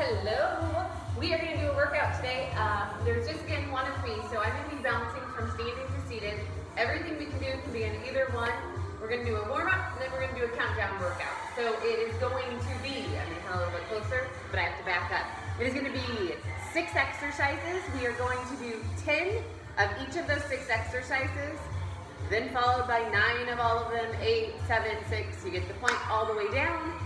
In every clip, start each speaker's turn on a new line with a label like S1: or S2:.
S1: Hello. We are going to do a workout today. There's just again one of me, so I'm going to be bouncing from standing to seated. Everything we can do can be in either one. We're going to do a warm-up, and then we're going to do a countdown workout. So it is going to be, I'm going to come a little bit closer, but I have to back up. It is going to be 6 exercises. We are going to do 10 of each of those 6 exercises, then followed by 9 of all of them, 8, 7, 6. You get the point all the way down.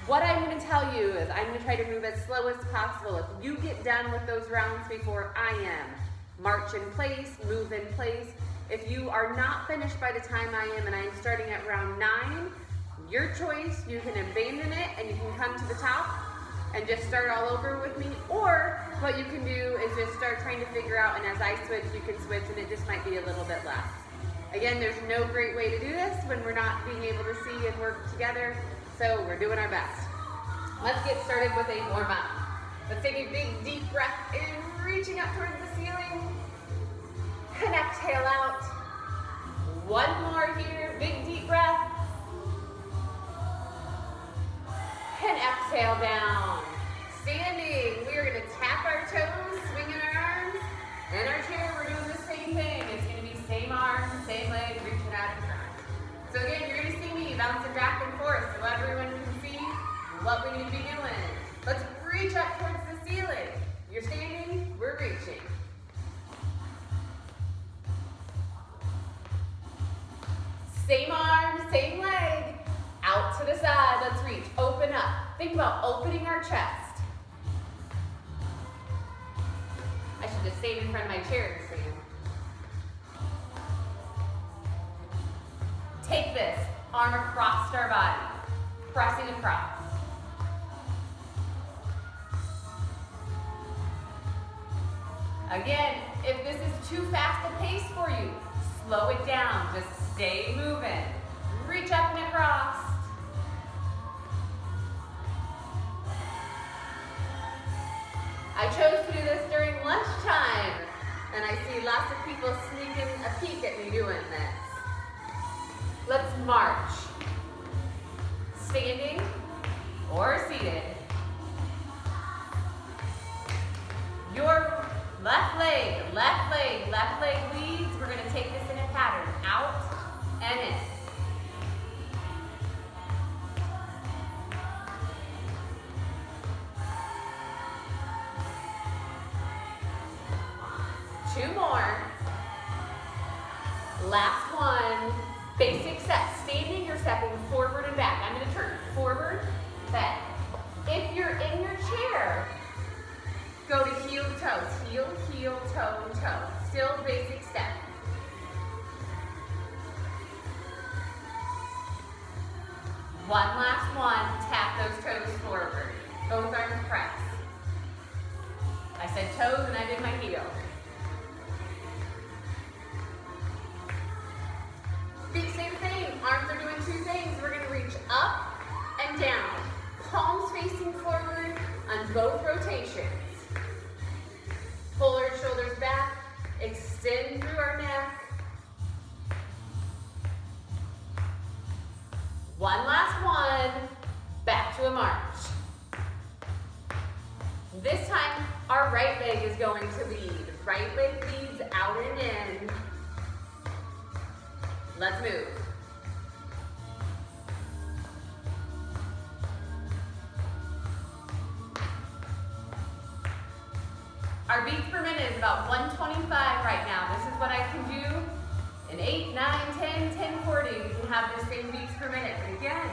S1: What I'm going to tell you is I'm going to try to move as slow as possible. If you get done with those rounds before I am, march in place, move in place. If you are not finished by the time I am and I'm starting at round 9, your choice. You can abandon it and you can come to the top and just start all over with me. Or what you can do is just start trying to figure out, and as I switch, you can switch, and it just might be a little bit less. Again, there's no great way to do this when we're not being able to see and work together. So we're doing our best. Let's get started with a warm-up. Let's take a big deep breath in, reaching up towards the ceiling. And exhale out. One more here, big deep breath. And exhale down. Standing, we are gonna tap our toes, swinging our arms. In our chair, we're doing the same thing. It's gonna be same arm, same leg, reaching out in front. So again, you're gonna see me bouncing back and forth so everyone can see what we need to be doing. Let's reach up towards the ceiling. You're standing, we're reaching. Same arm, same leg, out to the side, let's reach, open up. Think about opening our chest. I should just stand in front of my chair and stand. Take this, arm across our body, pressing across. Again, if this is too fast a pace for you, slow it down, just stay moving. Reach up and across. I chose to do this during lunchtime, and I see lots of people sneaking a peek at me doing this. Let's march. Standing or seated. Your left leg leads. We're going to take this in a pattern. Out and in. Two more. Last one. Basic set. Standing, you're stepping forward and back. I'm going to turn forward, back. If you're in your chair, go to heel to toes. Heel, heel, toe, toe. Still basic step. One last one. Tap those toes forward. Both arms press. I said toes and I did my heel. Feet, same thing. Arms are doing 2 things. We're going to reach up and down. Palms facing forward on both rotations. Pull our shoulders back. Extend through our neck. One last one. Back to a march. This time, our right leg is going to lead. Right leg leads out and in. Let's move. Our beats per minute is about 125 right now. This is what I can do in 8, 9, 10, 10, 40. We can have the same beats per minute. But again,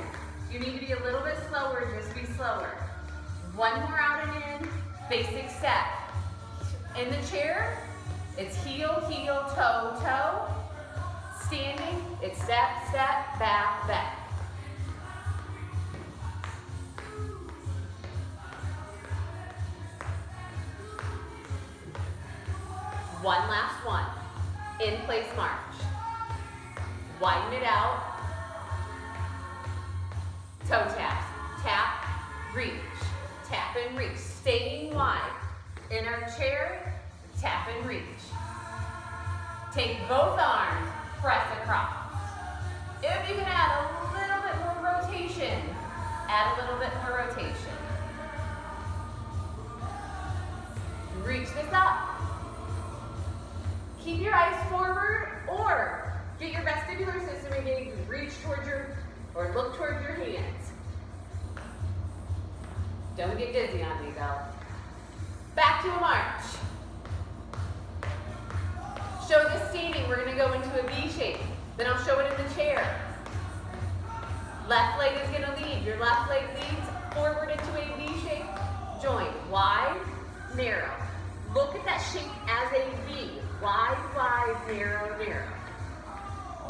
S1: you need to be a little bit slower, just be slower. One more out and in, basic step. In the chair, it's heel, heel, toe, toe. Standing, it's step, step, back, back. One last one. In place march. Widen it out. Toe taps. Tap, reach. Tap and reach. Staying wide. In our chair, tap and reach. Take both arms. Press across. If you can add a little bit more rotation, add a little bit more rotation. or look towards your hands. Don't get dizzy on me though. Back to a march. Show this standing, we're gonna go into a V shape. Then I'll show it in the chair. Left leg is gonna lead. Your left leg leads forward into a V shape. Join, wide, narrow. Look at that shape as a V. Wide, wide, narrow, narrow.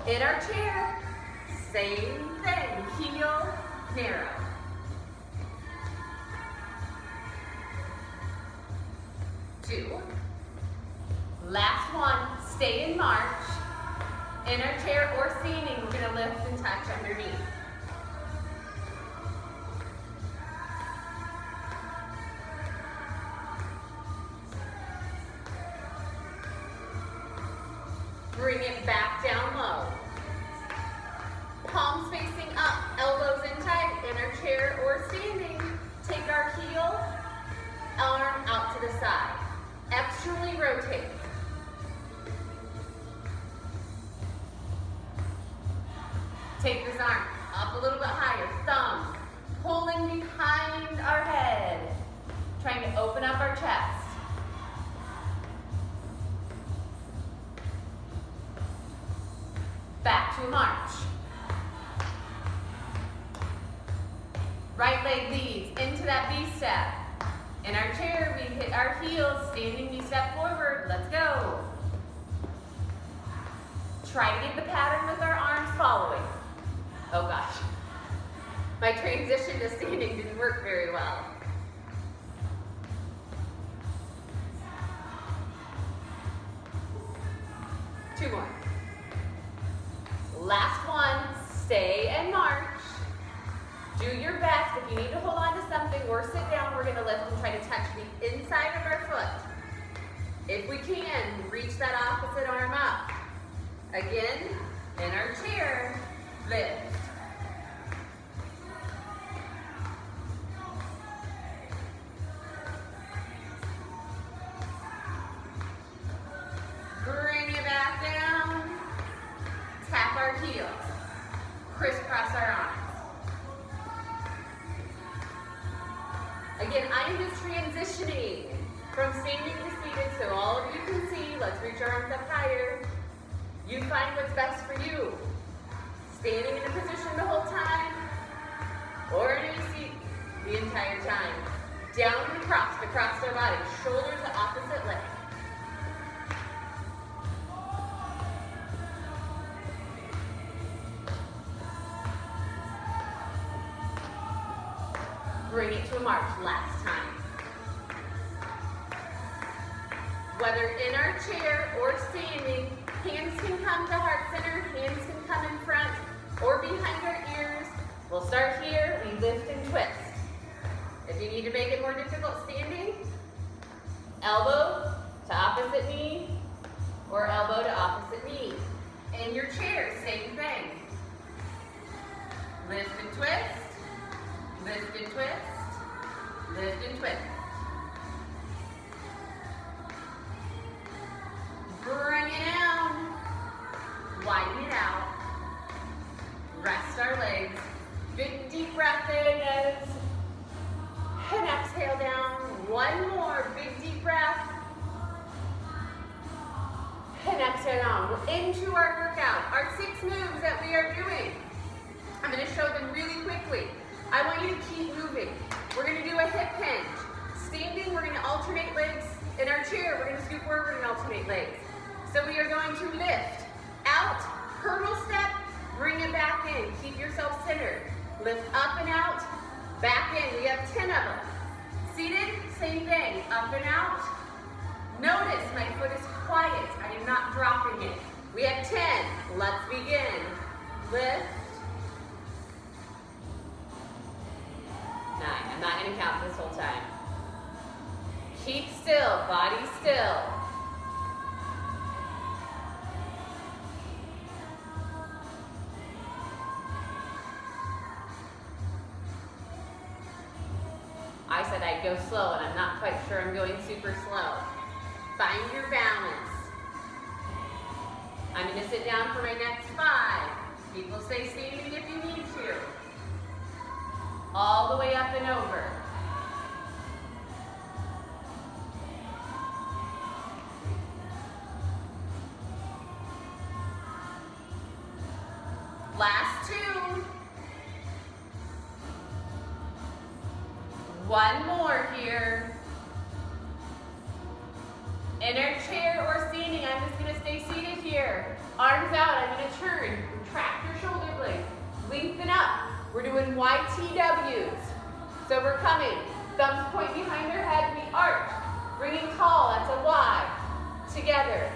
S1: In our chair, same thing, heel, narrow. Two. Last one, stay in march. In our chair or standing, we're gonna lift and touch underneath. Bring it back down low. Palms facing up, elbows in tight. In our chair or standing, take our heel, arm out to the side. Externally rotate. Take this arm up a little bit higher, thumb pulling behind our head, trying to open up our chest. Back to a march. Right leg leads into that V-step. In our chair, we hit our heels, standing V-step forward. Let's go. Try to get the pattern with our arms following. Oh gosh. My transition to standing didn't work very well. Two more. Last one, stay and march. Do your best. If you need to hold on to something or sit down, we're gonna lift and try to touch the inside of our foot. If we can, reach that opposite arm up. Again, in our chair, lift. Bring it back down. Tap our heels. Crisscross our arms. Again, I am just transitioning from standing to seated so all of you can see. Let's reach our arms up higher. You find what's best for you. Standing in a position the whole time, or in a seat the entire time. Down and across our body. Shoulders to opposite leg. Bring it to a march last time. Whether in our chair or standing, hands can come to heart center, hands can come in front or behind our ears. We'll start here, we lift and twist. If you need to make it more difficult standing, elbow to opposite knee or elbow to opposite knee. In your chair, same thing. Lift and twist. Lift and twist, lift and twist. Bring it down, widen it out, rest our legs. Big deep breath in as, and exhale down. One more, big deep breath. And exhale down. We're into our workout, our 6 moves that we are doing. I'm gonna show them really quickly. I want you to keep moving. We're gonna do a hip hinge. Standing, we're gonna alternate legs. In our chair, we're gonna scoot forward and alternate legs. So we are going to lift, out, hurdle step, bring it back in. Keep yourself centered. Lift up and out, back in. We have 10 of them. Seated, same thing, up and out. Notice my foot is quiet. I am not dropping it. We have 10. Let's begin. Lift. 9. I'm not going to count this whole time. Keep still, body still. I said I'd go slow, and I'm not quite sure I'm going super slow. Find your balance. I'm going to sit down for my next 5. People say standing if you need to. the way up and over. Last two. One more here. In our chair or standing, I'm just gonna stay seated here. Arms out, I'm gonna turn. Retract your shoulder blades. Lengthen up. We're doing YTWs. So we're coming. Thumbs point behind our head, we arch. Bringing tall, that's a Y. Together.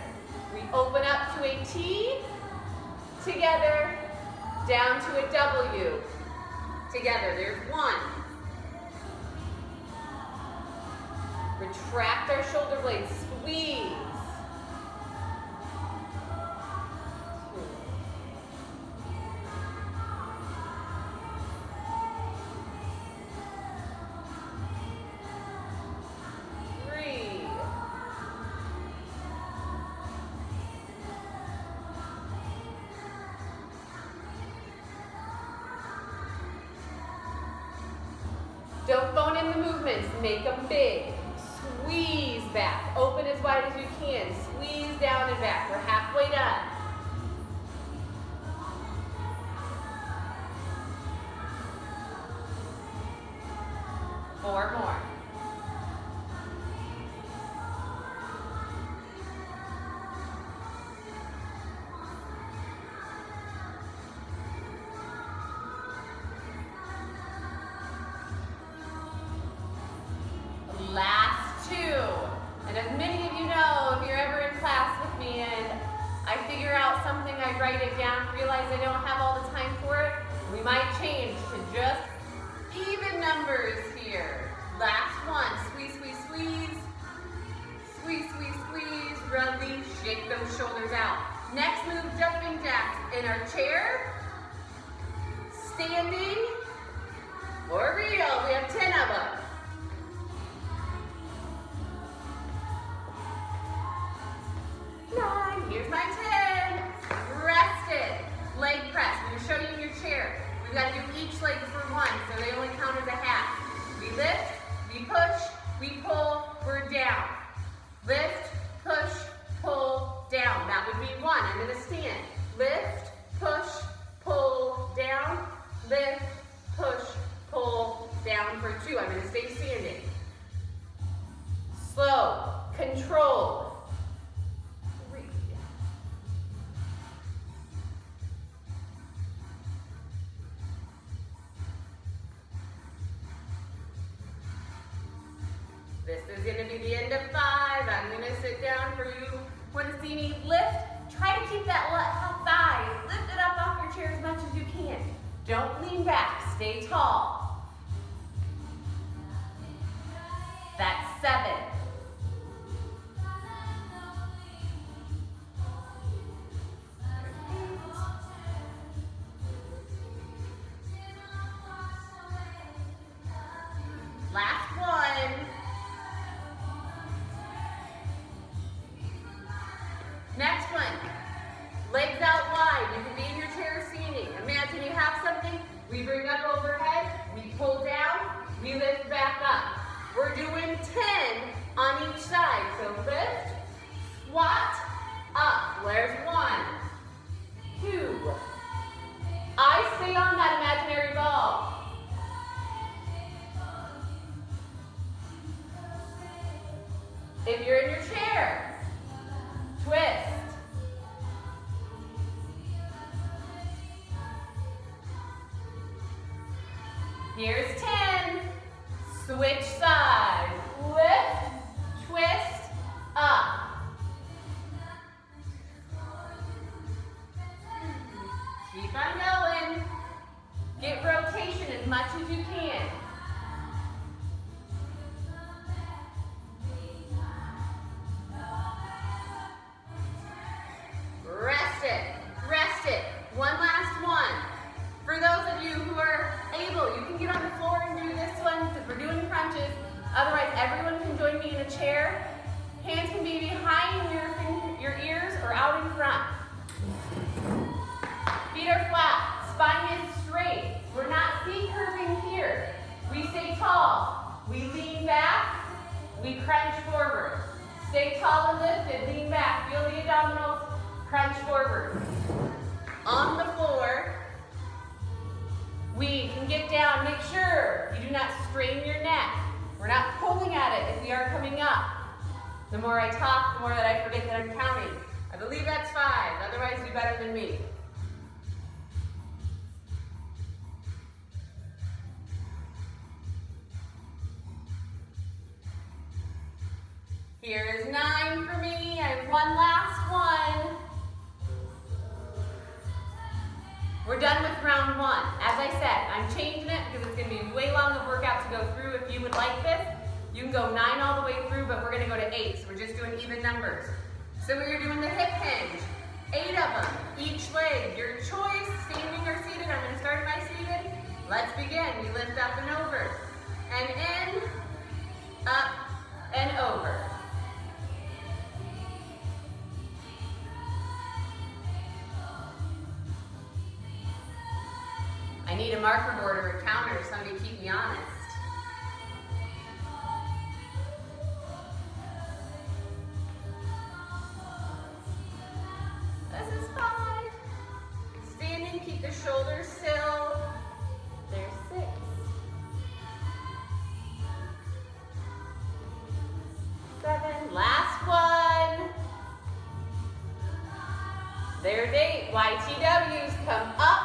S1: We open up to a T. Together. Down to a W. Together, there's one. Retract our shoulder blades, squeeze. Don't phone in the movements, make them big. Squeeze back, open as wide as you can. Squeeze down and back, we're halfway done. Four more. Last two. And as many of you know, if you're ever in class with me and I figure out something, I write it down, realize I don't have all the time for it, we might change to just even numbers here. Last one. Squeeze, squeeze, squeeze. Squeeze, squeeze, squeeze. Release. Shake those shoulders out. Next move, jumping jacks in our chair, standing, or real. We have 10 of them. Here's my 10. Rested. Leg press. I'm going to show you in your chair. We've got to do each leg for one, so they only count as a half. We lift, we push, we pull, we're down. Lift, push, pull, down. That would be one. I'm going to stand. Lift, push, pull, down. Lift, push, pull, down for two. I'm going to stay standing. Slow, controlled. This is going to be the end of 5. I'm going to sit down for you. Want to see me lift? Try to keep that thigh. Lift it up off your chair as much as you can. Don't lean back. Stay tall. That's 7. Last one. Next one, legs out wide. You can be in your chair standing. Imagine you have something. We bring up overhead, we pull down, we lift back up. We're doing 10 on each side. So lift, squat, up. There's 1, 2. I stay on that imaginary ball. If you're in your chair, twist. Here's 10. Switch sides. Lift, twist, up. Keep on going. Get rotation as much as you can. Rest it. Rest it. One last one. For those of you who are able, you can get on the floor and do this one because we're doing crunches. Otherwise, everyone can join me in a chair. Hands can be behind your ears or out in front. Feet are flat. Spine is straight. We're not C-curving here. We Crunch forward. On the floor, we can get down. Make sure you do not strain your neck. We're not pulling at it if we are coming up. The more I talk, the more that I forget that I'm counting. I believe that's 5. Otherwise, do better than me. Here is 9 for me. I have one last one. We're done with round 1. As I said, I'm changing it because it's going to be way long of workout to go through. If you would like this, you can go 9 all the way through, but we're going to go to 8. So we're just doing even numbers. So we're doing the hip hinge. 8 of them, each leg. Your choice, standing or seated. I'm going to start by seated. Let's begin. We lift up and over. And in, up, and over. I need a marker board or a counter, somebody keep me honest. This is 5. Standing, keep the shoulders still. There's 6. Last one. There's 8. YTWs, come up,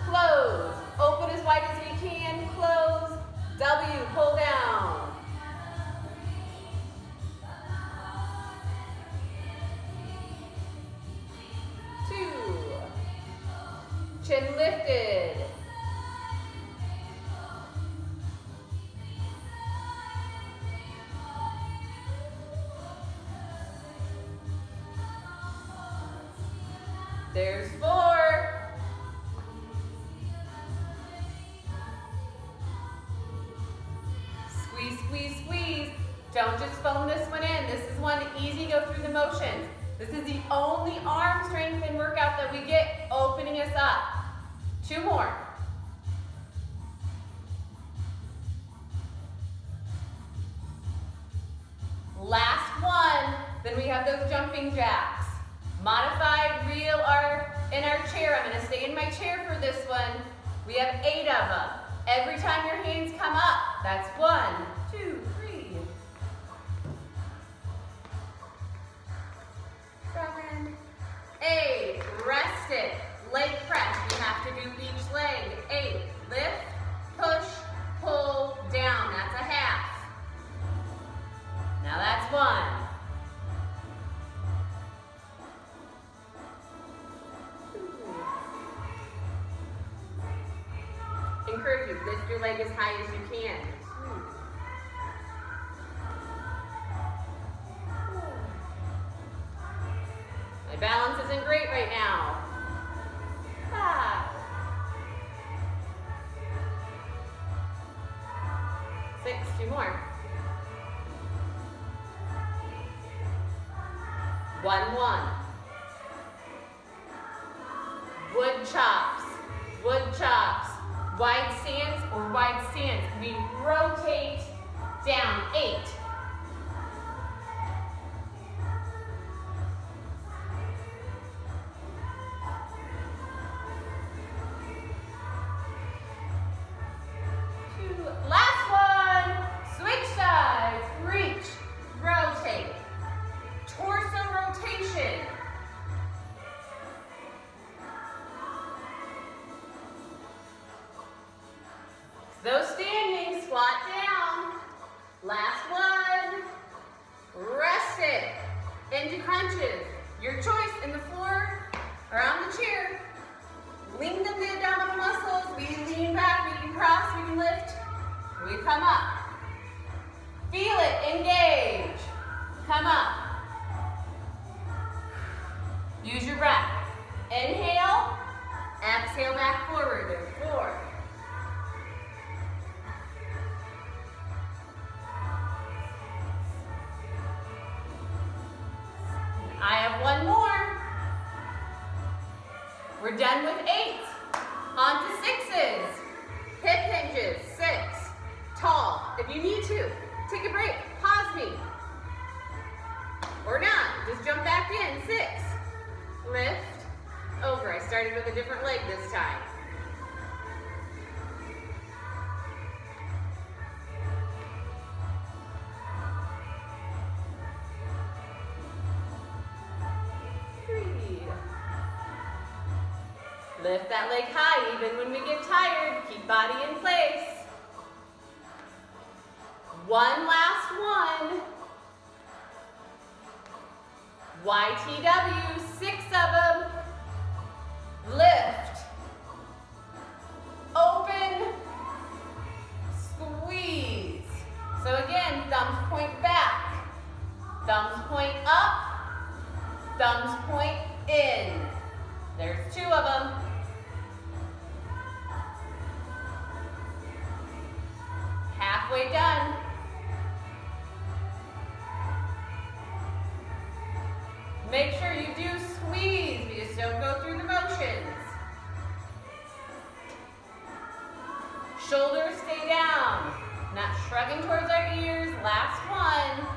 S1: close. Open as wide as we can, close. W, pull down. Chin lifted. There's 4. Squeeze, squeeze, squeeze. Don't just phone this one in. This is one easy, go through the motions. This is the only arm strengthening workout that we get, opening us up. 2 more. Last one. Then we have those jumping jacks. Modified, real, or in our chair. I'm going to stay in my chair for this one. We have 8 of them. Every time your hands come up, that's 1, 2, 3, 7, 8. Rest it. Leg press. We have to do each leg. 8. Lift, push, pull, down. That's a half. Now that's 1. Encourage you, lift your leg as high as you can. My balance isn't great right now. 6, 2 more. 1, 1. Wood chops, wood chops. Wide stance or wide stance. We rotate down. 8. Last one. Switch sides. Reach. Rotate. Torso rotation. Those standing, squat down. Last one. Rest it. Into crunches. Your choice in the floor or on the chair. Lengthen the abdominal muscles. We lean back, we can cross, we can lift. We come up. Feel it, engage. Come up. Use your breath. Inhale, exhale back forward. There's 4. I have 1 more. We're done with 8. On to 6s. Hip hinges, 6. Tall. If you need to, take a break. Pause me. Or not. Just jump back in. 6. lift, over. I started with a different leg this time. Lift that leg high even when we get tired. Keep body in place. One last one. YTW, 6 of them. Lift. Open. Squeeze. So again, thumbs point back. Thumbs point up. Thumbs point in. There's 2 of them. Halfway done. Make sure you do squeeze. We just don't go through the motions. Shoulders stay down. Not shrugging towards our ears. Last one.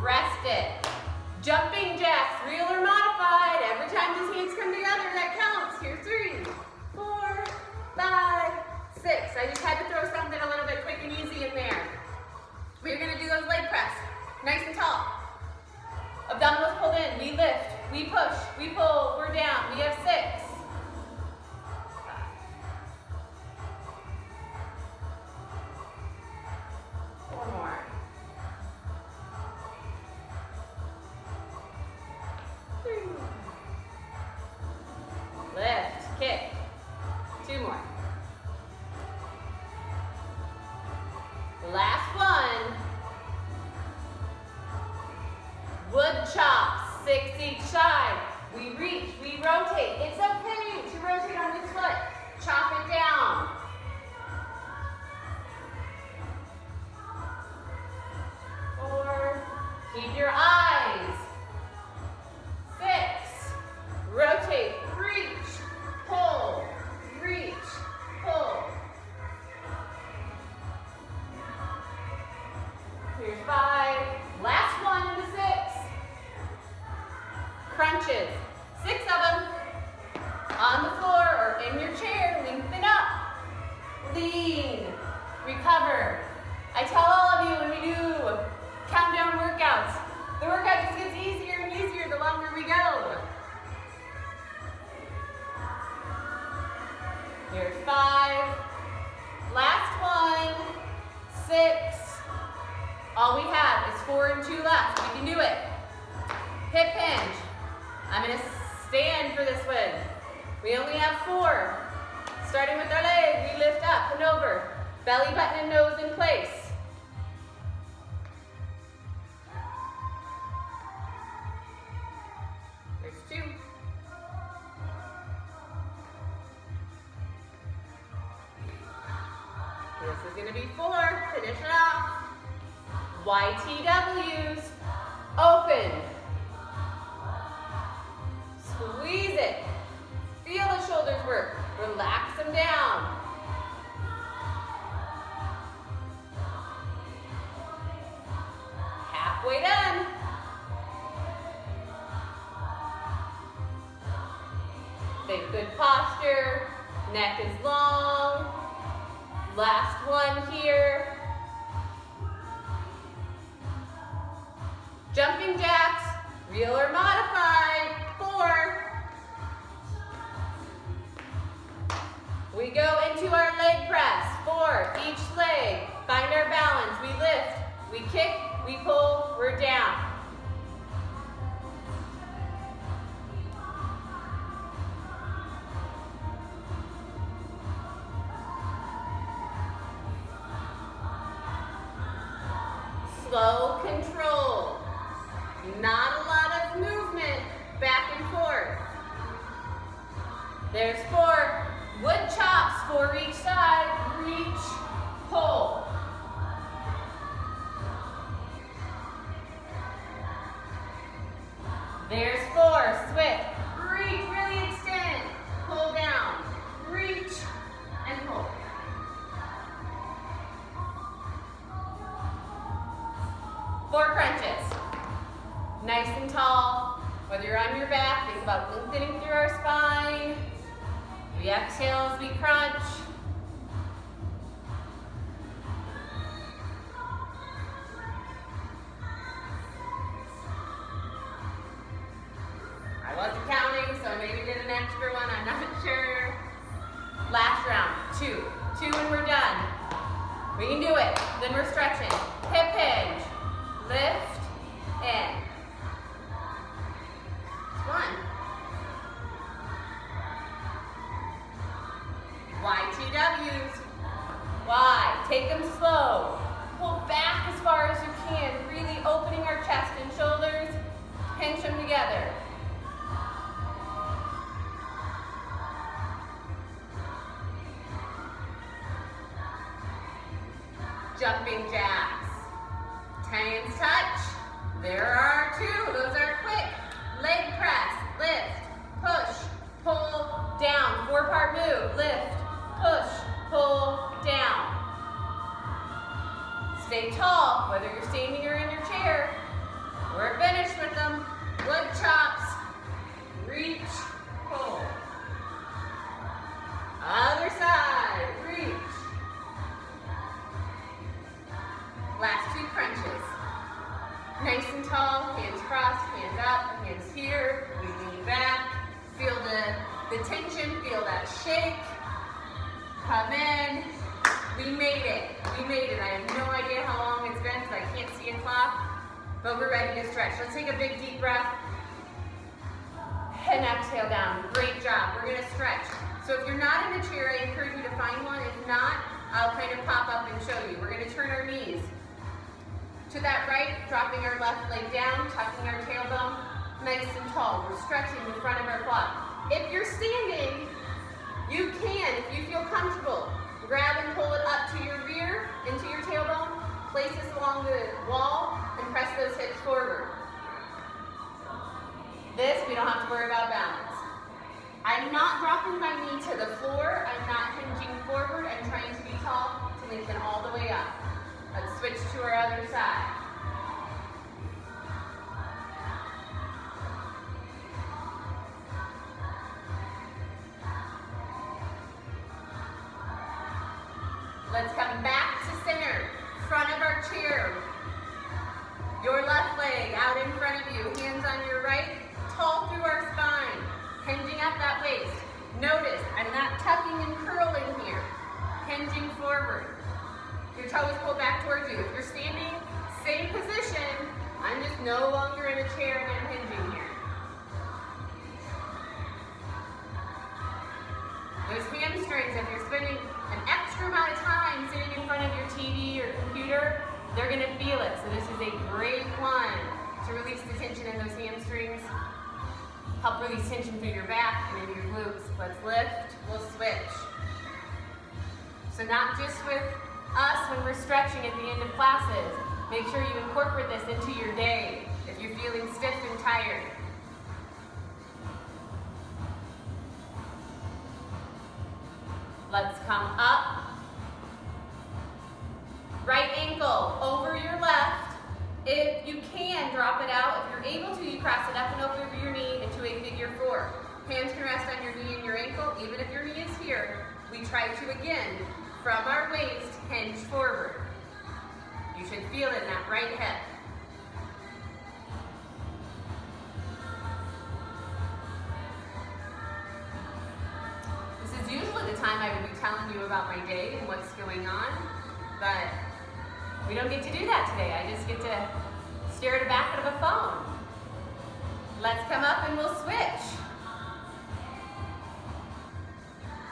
S1: Rest it. Jumping jacks, real or modified. Every time these hands come together, that counts. Here, 3, 4, 5, 6. I just had to throw something a little bit quick and easy in there. We're gonna do those leg press, nice and tall. Abdominals pulled in, we lift, we push, we pull, we're down. We have 6. 4 more. Lift, kick. 2 more. Last one. Wood chops, 6 each side. We reach, we rotate. It's okay to rotate on this foot. Chop it down. 4. Keep your eyes. 6. Rotate, reach, pull, reach, pull. Here's 5. Last one in the 6. Crunches. 6 of them. On the floor or in your chair. Lengthen up. Lean. Recover. I tell all of you when we do countdown workouts, the workout just gets easier and easier the longer we go. Here's 5. Last one. 6. All we have is 4 and 2 left. We can do it. Hip hinge. I'm going to stand for this one. We only have 4. Starting with our leg, we lift up and over. Belly button and nose in place. There's 2. This is going to be 4. Finish it off. YTWs. Open. Squeeze it. Feel the shoulders work. Relax them down. Halfway done. Think good posture. Neck is long. Last one here. Jumping jacks, real or modified. 4. We go into our leg press. 4, each leg. Find our balance. We lift, we kick, we pull, we're down. Slow control. Not a lot of movement back and forth. There's 4 wood chops, 4 each side. Reach, pull. There's 4, switch. Reach, really extend. Pull down. Reach and pull. lengthening through our spine. We exhale as we crunch. I wasn't counting, so I maybe did an extra one, I'm not sure. Last round, two and we're done. We can do it. Then we're stretching. Hip hinge, lift, in. One. YTWs. Y. Take them slow. Pull back as far as you can, really opening our chest and shoulders. Pinch them together. Jumping jacks. Hands touch. There are two. Those are quick. Leg press. Lift. Push. Pull. Down. 4-part move. Lift. Push. Pull. Down. Stay tall, whether you're standing or in your chair. We're finished with them. Wood chops. Reach. Pull. Other side. Reach. Last 2 crunches. Nice and tall, hands crossed, hands up, hands here. We lean back. Feel the tension, feel that shake. Come in. We made it. We made it. I have no idea how long it's been because I can't see a clock, but we're ready to stretch. Let's take a big deep breath and exhale down. Great job. We're going to stretch. So if you're not in a chair, I encourage you to find one. If not, I'll kind of pop up and show you. We're going to turn our knees to that right, dropping our left leg down, tucking our tailbone nice and tall. We're stretching the front of our quad. If you're standing, you can, if you feel comfortable, grab and pull it up to your rear, into your tailbone, place this along the wall, and press those hips forward. This, we don't have to worry about balance. I'm not dropping my knee to the floor. I'm not hinging forward. I'm trying to be tall to lengthen all the way up. Let's switch to our other side. Let's come back to center, front of our chair. Your left leg out in front of you, hands on your right, tall through our spine, hinging up that waist. Notice, I'm not tucking and curling here, hinging forward. Your toes pull back towards you. If you're standing, same position. I'm just no longer in a chair and I'm hinging here. Those hamstrings, if you're spending an extra amount of time sitting in front of your TV or computer, they're going to feel it. So this is a great one to release the tension in those hamstrings. Help release tension through your back and in your glutes. Let's lift, we'll switch. So not just with us when we're stretching at the end of classes. Make sure you incorporate this into your day if you're feeling stiff and tired. Let's come up. Right ankle over your left. If you can, drop it out. If you're able to, you cross it up and over your knee into a figure 4. Hands can rest on your knee and your ankle. Even if your knee is here, we try to, again, from our waist, hinge forward. You should feel it in that right hip. This is usually the time I would be telling you about my day and what's going on, but we don't get to do that today. I just get to stare at the back of a phone. Let's come up and we'll switch.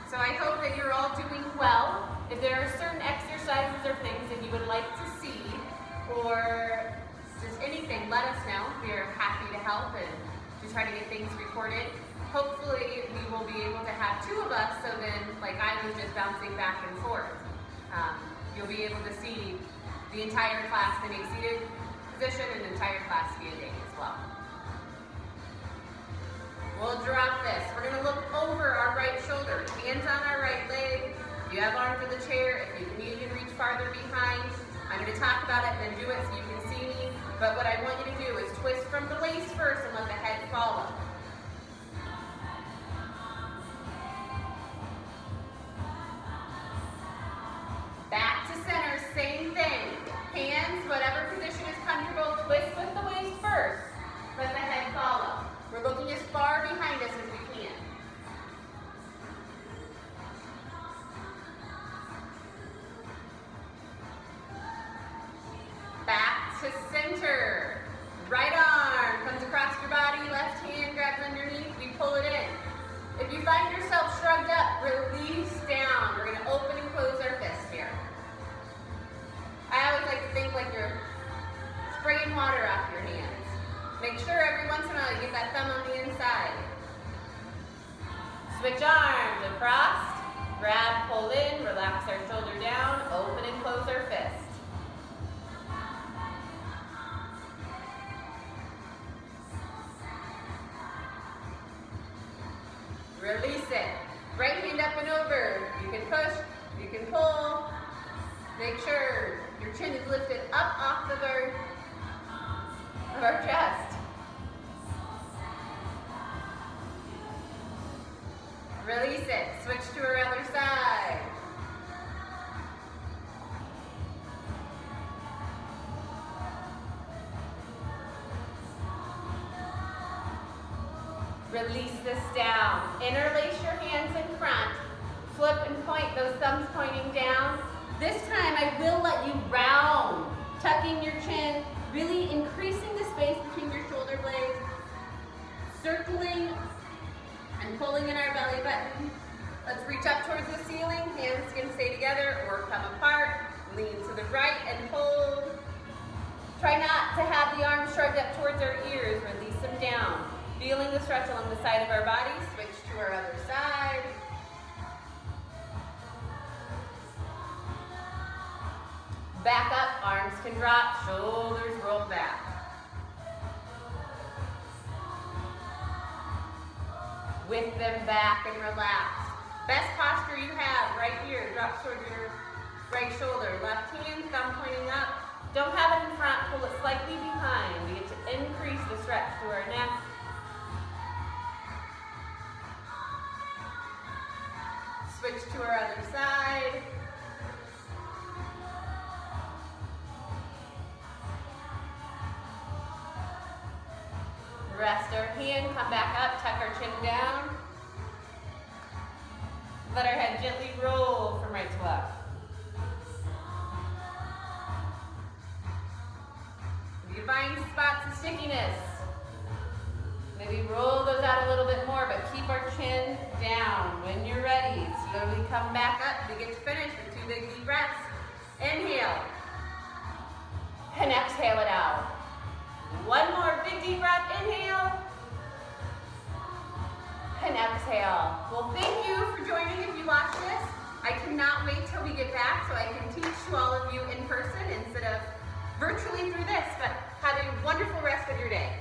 S1: So I hope that you're all doing well. If there are certain exercises or things that you would like to see, or just anything, let us know. We are happy to help and to try to get things recorded. Hopefully we will be able to have 2 of us, so then, like I was just bouncing back and forth. You'll be able to see the entire class in a seated position and the entire class standing as well. We'll drop this. We're going to look over our right shoulder, hands on our right leg. If you have arms in the chair, if you can even reach farther behind, I'm going to talk about it and then do it so you can see me. But what I want you to do is twist from the waist first and let the head follow. Make sure every once in a while you get that thumb on the inside. Switch arms across. Grab, pull in, relax our shoulder down, open and close our fist. Release it. Right hand up and over. You can push, you can pull. Make sure your chin is lifted up off of our chest. Release it. Switch to our other side. Release this down. Interlace your hands in front. Flip and point, those thumbs pointing down. This time I will let you round, tucking your chin, really increasing the space between your shoulder blades, circling and pulling in our belly button. Let's reach up towards the ceiling. Hands can stay together or come apart. Lean to the right and hold. Try not to have the arms shrugged up towards our ears. Release them down. Feeling the stretch along the side of our body. Switch to our other side. Back up, arms can drop, shoulders roll back. With them back and relaxed. Best posture you have right here. Drop towards your right shoulder. Left hand, thumb pointing up. Don't have it in front, pull it slightly behind. We get to increase the stretch to our neck. Switch to our other side. Rest our hand, come back up, tuck our chin down. Let our head gently roll from right to left. If you find spots of stickiness, maybe roll those out a little bit more, but keep our chin down. When you're ready, slowly come back up. We get to finish with 2 big deep breaths. Inhale. And exhale it out. One more big deep breath. Inhale. And exhale. Well, thank you for joining if you watched this. I cannot wait till we get back so I can teach to all of you in person instead of virtually through this. But have a wonderful rest of your day.